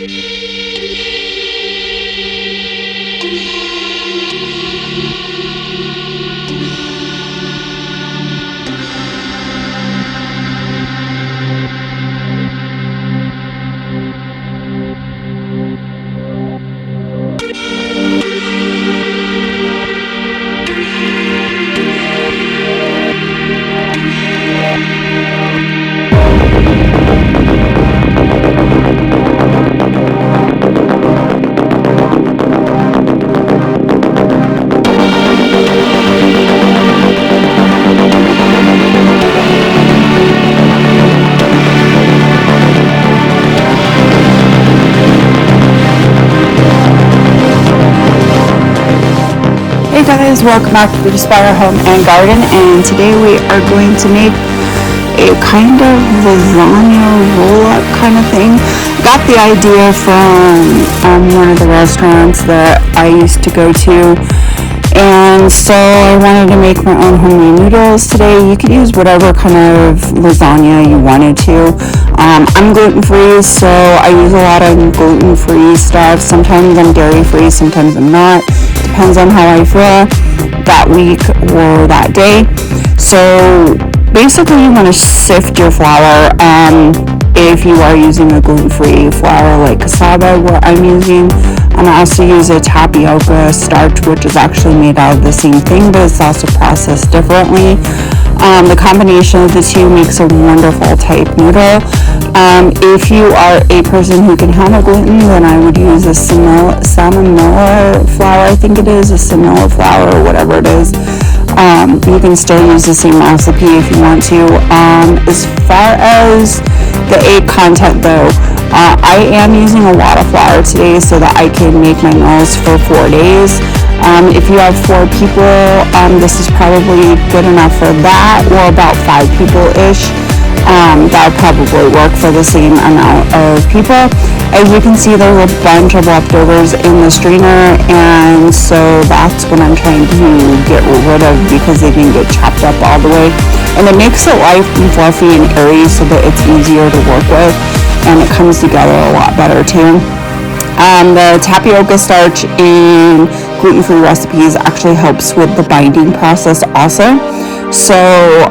Hey guys, welcome back to the Spire Home and Garden, and today we are going to make a kind of lasagna roll-up kind of thing. Got the idea from one of the restaurants that I used to go to, and so I wanted to make my own homemade noodles today. You could use whatever kind of lasagna you wanted to. I'm gluten-free, so I use a lot of gluten-free stuff. Sometimes I'm dairy-free, sometimes I'm not. Depends on how I feel that week or that day. So basically you want to sift your flour. If you are using a gluten-free flour like cassava, what I'm using, I also use a tapioca starch, which is actually made out of the same thing, but it's also processed differently. The combination of the two makes a wonderful type noodle. If you are a person who can handle gluten, then I would use a salmonella flour, I think it is, a salmonella flour or whatever it is. You can still use the same recipe if you want to. As far as the egg content though, I am using a lot of flour today so that I can make my meals for 4 days. If you have 4 people, this is probably good enough for that, or about 5 people-ish. That would probably work for the same amount of people. As you can see, there's a bunch of leftovers in the strainer, and so that's what I'm trying to get rid of because they didn't get chopped up all the way. And it makes it light and fluffy and airy so that it's easier to work with, and it comes together a lot better too. The tapioca starch in gluten-free recipes actually helps with the binding process also. So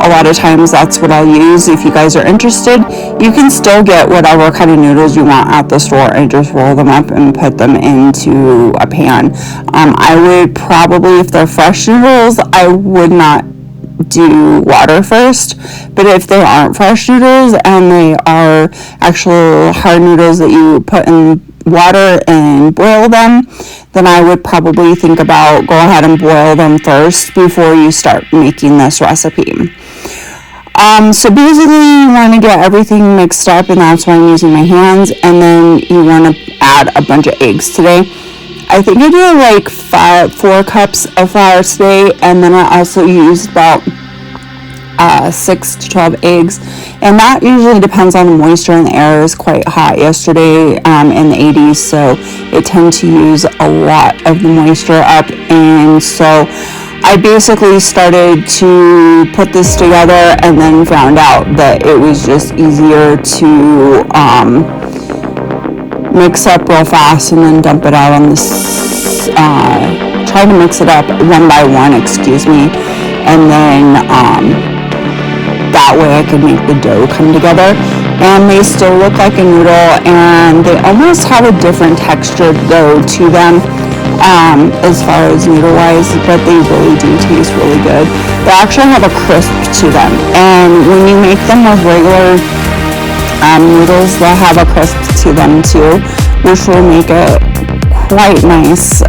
a lot of times that's what I'll use. If you guys are interested, you can still get whatever kind of noodles you want at the store and just roll them up and put them into a pan. I would probably, if they're fresh noodles, I would not do water first, but if they aren't fresh noodles and they are actual hard noodles that you put in water and boil them, then I would probably think about go ahead and boil them first before you start making this recipe. So basically you want to get everything mixed up, and that's why I'm using my hands, and then you want to add a bunch of eggs today. I think I did like 4 cups of flour today, and then I also used about 6 to 12 eggs, and that usually depends on the moisture in the air. Is quite hot yesterday in the 80s, so it tended to use a lot of the moisture up, and so I basically started to put this together and then found out that it was just easier to mix up real fast and then dump it out on this, try to mix it up one by one, and then that way I could make the dough come together, and they still look like a noodle, and they almost have a different texture though to them as far as noodle wise, but they really do taste really good. They actually have a crisp to them, and when you make them with regular noodles, they'll have a crisp to them too, which will make it quite nice.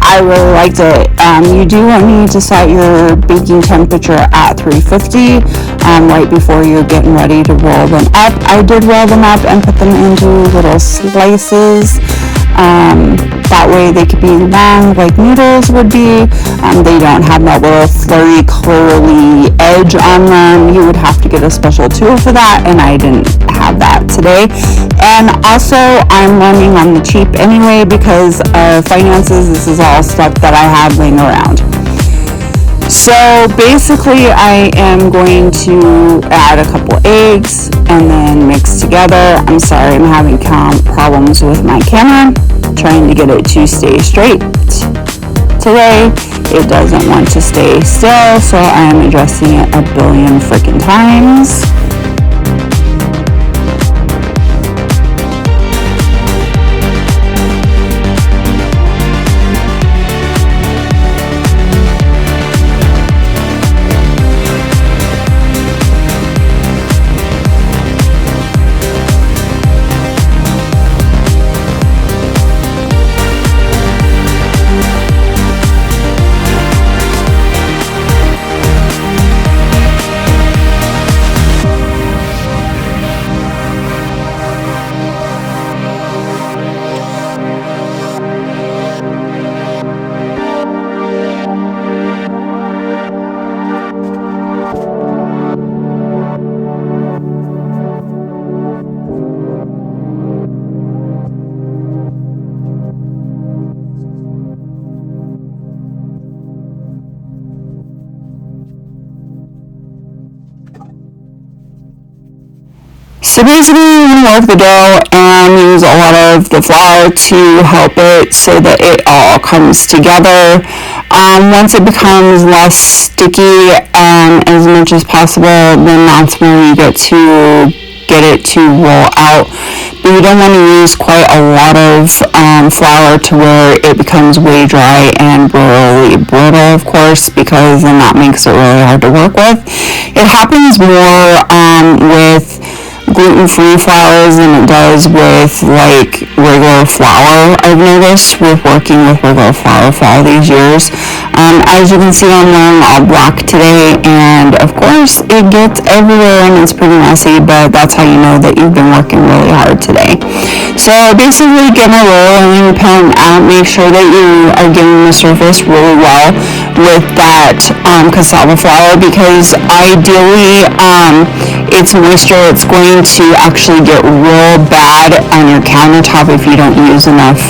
I really liked it. You do need to set your baking temperature at 350 right before you're getting ready to roll them up. I did roll them up and put them into little slices. That way they could be long like noodles would be. They don't have that little flirty, curly edge on them. You would have to get a special tool for that, and I didn't have that today. And also, I'm running on the cheap anyway because of finances. This is all stuff that I have laying around. So basically I am going to add a couple eggs and then mix together. I'm sorry, I'm having problems with my camera, trying to get it to stay straight. Today it doesn't want to stay still, so I'm adjusting it a billion freaking times. So basically you're going to work the dough and use a lot of the flour to help it so that it all comes together. Once it becomes less sticky as much as possible, then that's where you get it to roll out. But you don't want to use quite a lot of flour to where it becomes way dry and really brittle, of course, because then that makes it really hard to work with. It happens more with gluten-free flours than it does with like regular flour. I've noticed with working with regular flour for all these years. As you can see, I'm wearing all black today, and of course it gets everywhere and it's pretty messy, but that's how you know that you've been working really hard today. So basically get my rolling pin out, make sure that you are getting the surface really well with that cassava flour, because ideally its moisture, it's going to actually get real bad on your countertop if you don't use enough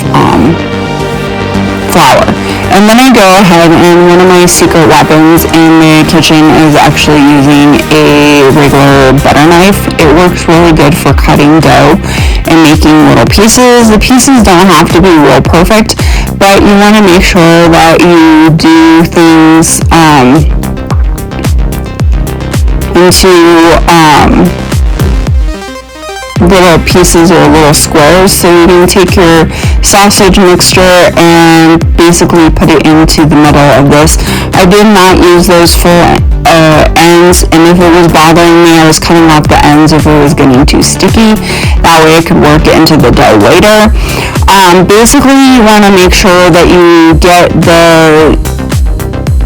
flour. And then I go ahead, and one of my secret weapons in the kitchen is actually using a regular butter knife. It works really good for cutting dough and making little pieces. The pieces don't have to be real perfect, but you want to make sure that you do things into little pieces or little squares. So you can take your sausage mixture and basically put it into the middle of this. I did not use those full ends, and if it was bothering me, I was cutting off the ends if it was getting too sticky. That way I could work it into the dough later. Basically you want to make sure that you get the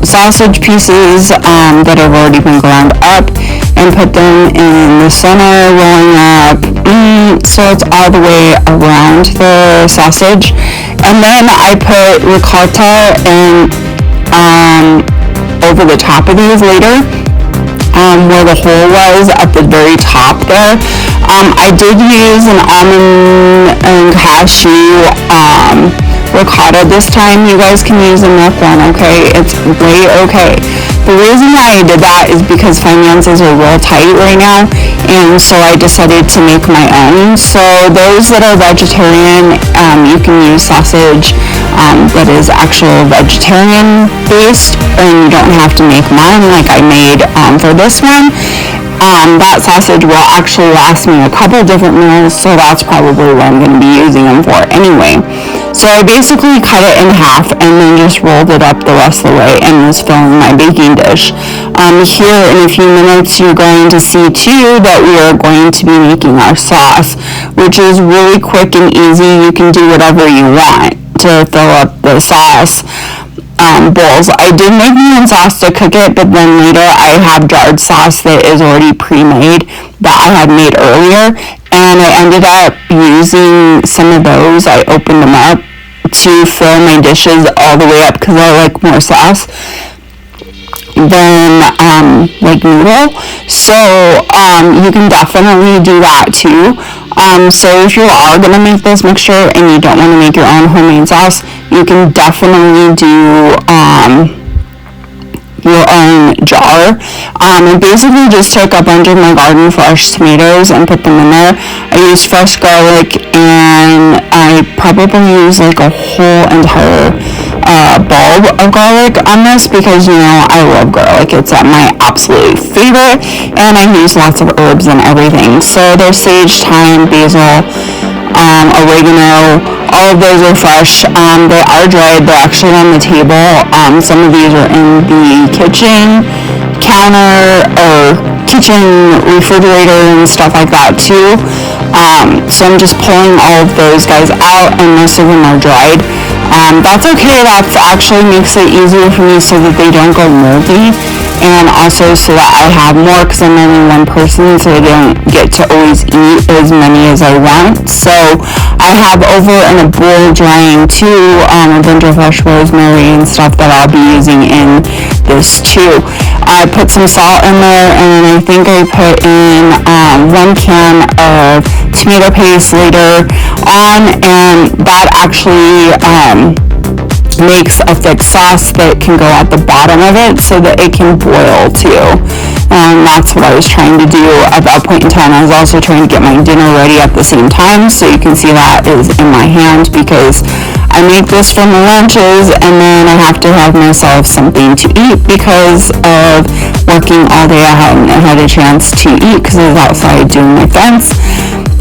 sausage pieces that have already been ground up and put them in the center, rolling up so it's all the way around the sausage. And then I put ricotta and over the top of these later, where the hole was at the very top there. I did use an almond and cashew ricotta this time. You guys can use a milk one, okay? It's way okay. The reason why I did that is because finances are real tight right now, and so I decided to make my own. So those that are vegetarian, you can use sausage that is actual vegetarian based, and you don't have to make mine like I made for this one. That sausage will actually last me a couple different meals, so that's probably what I'm going to be using them for anyway. So I basically cut it in half and then just rolled it up the rest of the way and was filling my baking dish. Here in a few minutes you're going to see too that we are going to be making our sauce, which is really quick and easy. You can do whatever you want to fill up the sauce bowls. I did make my own sauce to cook it, but then later I have jarred sauce that is already pre-made that I had made earlier, and I ended up using some of those. I opened them up to fill my dishes all the way up because I like more sauce than like noodle. So you can definitely do that too. So if you are going to make this mixture and you don't want to make your own homemade sauce, you can definitely do your own jar. I basically just took a bunch of my garden fresh tomatoes and put them in there. I used fresh garlic, and I probably used like a whole entire bulb of garlic on this because, you know, I love garlic. It's my absolute favorite, and I use lots of herbs and everything. So there's sage, thyme, basil, oregano. All of those are fresh. They are dried. They're actually on the table. Some of these are in the kitchen counter or kitchen refrigerator and stuff like that too. So I'm just pulling all of those guys out, and most of them are dried. That's okay. That actually makes it easier for me so that they don't go moldy, and also so that I have more because I'm only one person, so I don't get to always eat as many as I want. So I have over in a bowl drying too a bunch of fresh rosemary and stuff that I'll be using in this too. I put some salt in there, and then I think I put in 1 can of tomato paste later on, and that actually makes a thick sauce that can go at the bottom of it so that it can boil too. And that's what I was trying to do at that point in time. I was also trying to get my dinner ready at the same time, so you can see that is in my hand because I make this for my lunches, and then I have to have myself something to eat because of working all day. I hadn't had a chance to eat because I was outside doing my fence.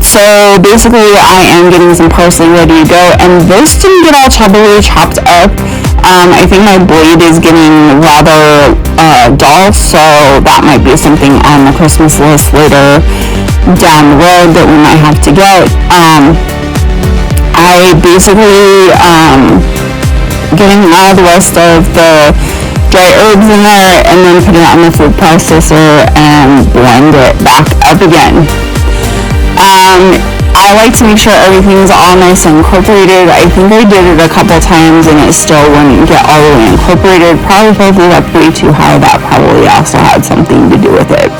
So basically I am getting some parsley ready to go, and this didn't get all chopped up. I think my blade is getting rather dull, so that might be something on the Christmas list later down the road that we might have to get. I basically getting all the rest of the dry herbs in there, and then put it on the food processor and blend it back up again. I like to make sure everything's all nice and incorporated. I think I did it a couple times and it still wouldn't get all the way incorporated. Probably filled it up way too high. That probably also had something to do with it.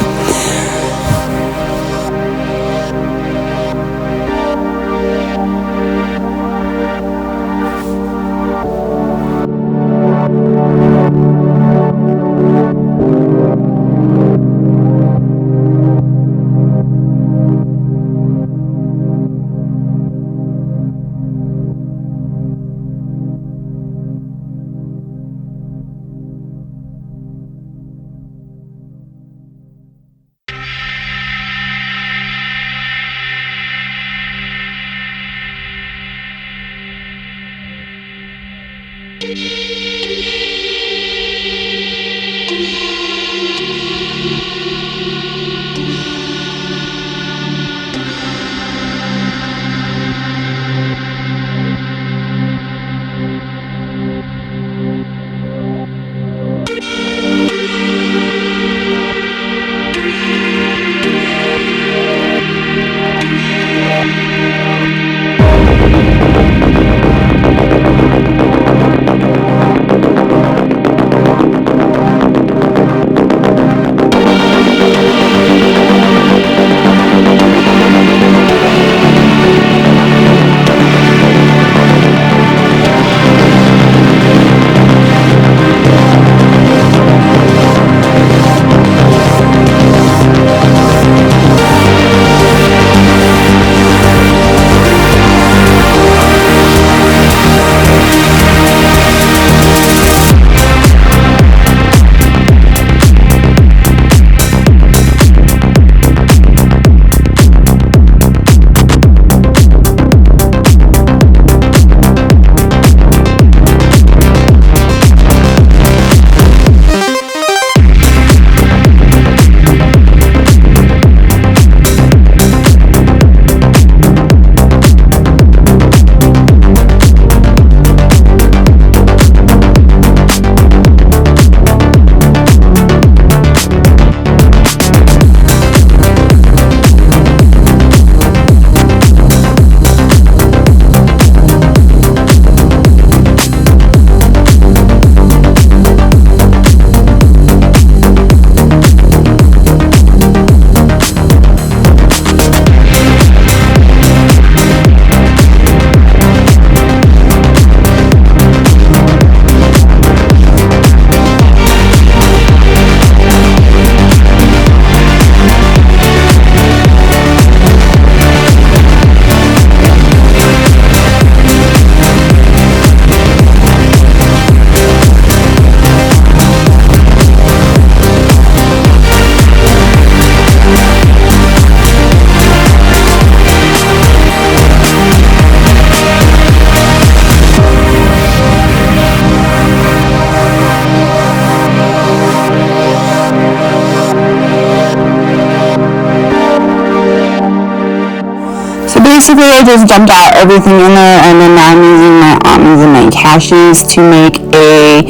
basically I just dumped out everything in there, and then now I'm using my almonds and my cashews to make a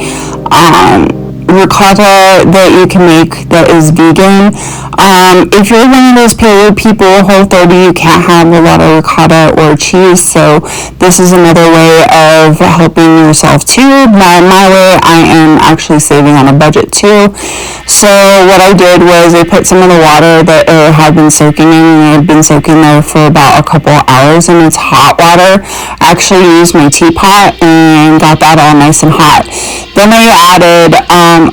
ricotta that you can make that is vegan. If you're one of those paleo people, Whole30, you can't have a lot of ricotta or cheese, so this is another way of helping yourself too. My way, I am actually saving on a budget too. So what I did was I put some of the water that it had been soaking in, and it had been soaking there for about a couple hours, and it's hot water. I actually used my teapot and got that all nice and hot. Then I added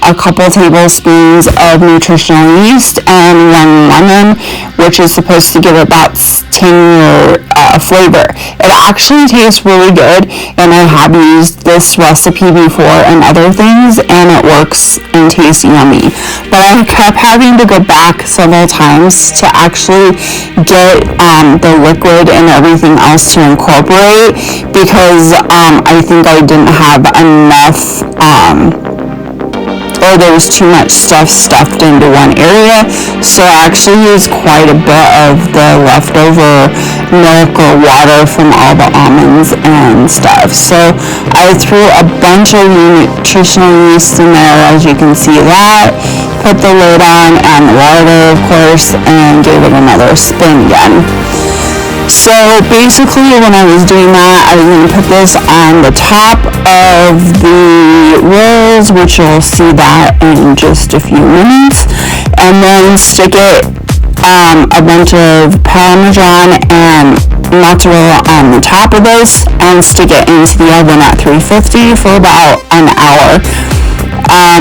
a couple tablespoons of nutritional yeast and 1 lemon, which is supposed to give it that tangier flavor. It actually tastes really good, and I have used this recipe before and other things, and it works and tastes yummy. But I kept having to go back several times to actually get the liquid and everything else to incorporate, because I think I didn't have enough or there was too much stuff stuffed into one area, so I actually used quite a bit of the leftover milk or water from all the almonds and stuff. So I threw a bunch of nutritional yeast in there, as you can see that, put the lid on and the water, of course, and gave it another spin again. So basically when I was doing that, I was going to put this on the top of the rolls, which you'll see that in just a few minutes, and then stick it a bunch of Parmesan and mozzarella on the top of this, and stick it into the oven at 350 for about an hour.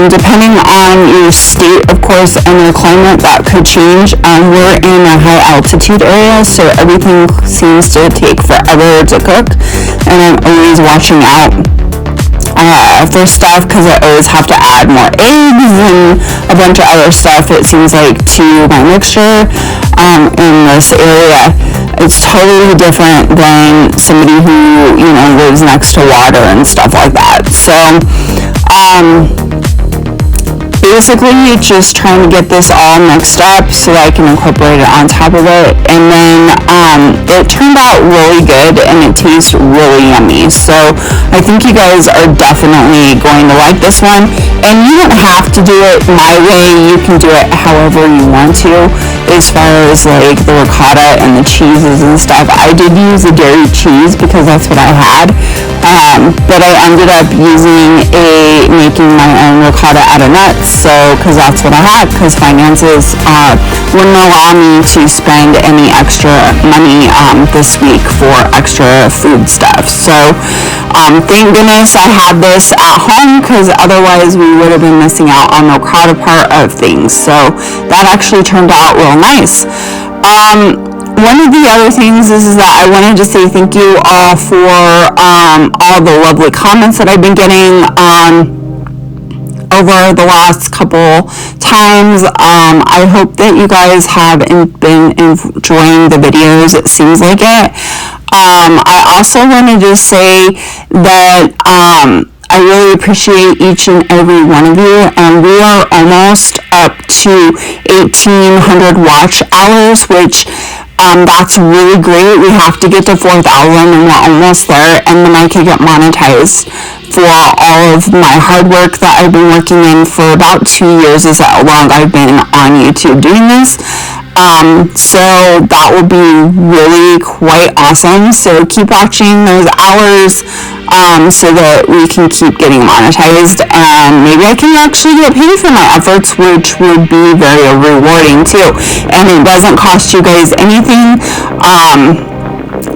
Depending on your state, of course, and your climate, that could change. We're in a high altitude area, so everything seems to take forever to cook, and I'm always watching out for stuff, because I always have to add more eggs and a bunch of other stuff, it seems like, to my mixture in this area. It's totally different than somebody who, lives next to water and stuff like that. So basically just trying to get this all mixed up so that I can incorporate it on top of it, and then it turned out really good and it tastes really yummy. So I think you guys are definitely going to like this one, and you don't have to do it my way. You can do it however you want to, as far as like the ricotta and the cheeses and stuff. I did use a dairy cheese because that's what I had, but I ended up making my own ricotta out of nuts, so because that's what I had, because finances wouldn't allow me to spend any extra money this week for extra food stuff. So thank goodness I had this at home, because otherwise we would have been missing out on the ricotta part of things. So that actually turned out real nice. One of the other things is that I wanted to say thank you all for all the lovely comments that I've been getting over the last couple times. I hope that you guys have been enjoying the videos. It seems like it. I also wanted to say that I really appreciate each and every one of you, and we are almost up to 1,800 watch hours, which that's really great. We have to get to 4,000, and we're almost there, and then I can get monetized for all of my hard work that I've been working in for about 2 years, is how long I've been on YouTube doing this. So that will be really quite awesome. So keep watching those hours so that we can keep getting monetized, and maybe I can actually get paid for my efforts, which would be very rewarding too. And it doesn't cost you guys anything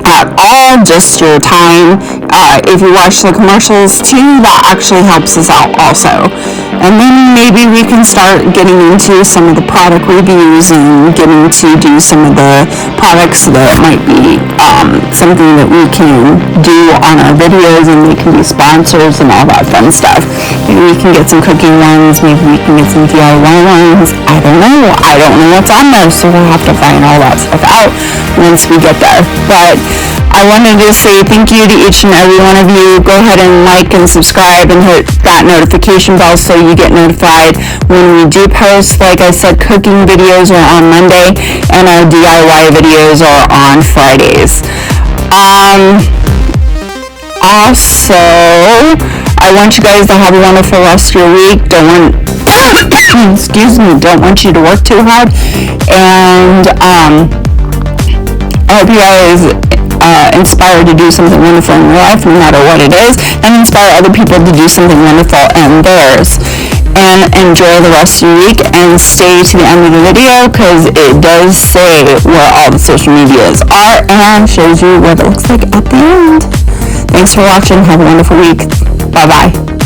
at all, just your time. If you watch the commercials too, that actually helps us out also. And then maybe we can start getting into some of the product reviews and getting to do some of the products that might be something that we can do on our videos, and they can be sponsors and all that fun stuff. Maybe we can get some cooking ones, maybe we can get some DIY ones. I don't know what's on there, so we'll have to find all that stuff out once we get there. But I wanted to say thank you to each and every one of you. Go ahead and like and subscribe and hit that notification bell so you get notified when we do post. Like I said, cooking videos are on Monday and our DIY videos are on Fridays. Also, I want you guys to have a wonderful rest of your week. Don't want you to work too hard. And I hope you guys inspired to do something wonderful in your life, no matter what it is, and inspire other people to do something wonderful in theirs. And enjoy the rest of your week, and stay to the end of the video because it does say where all the social medias are and shows you what it looks like at the end. Thanks for watching. Have a wonderful week. Bye-bye.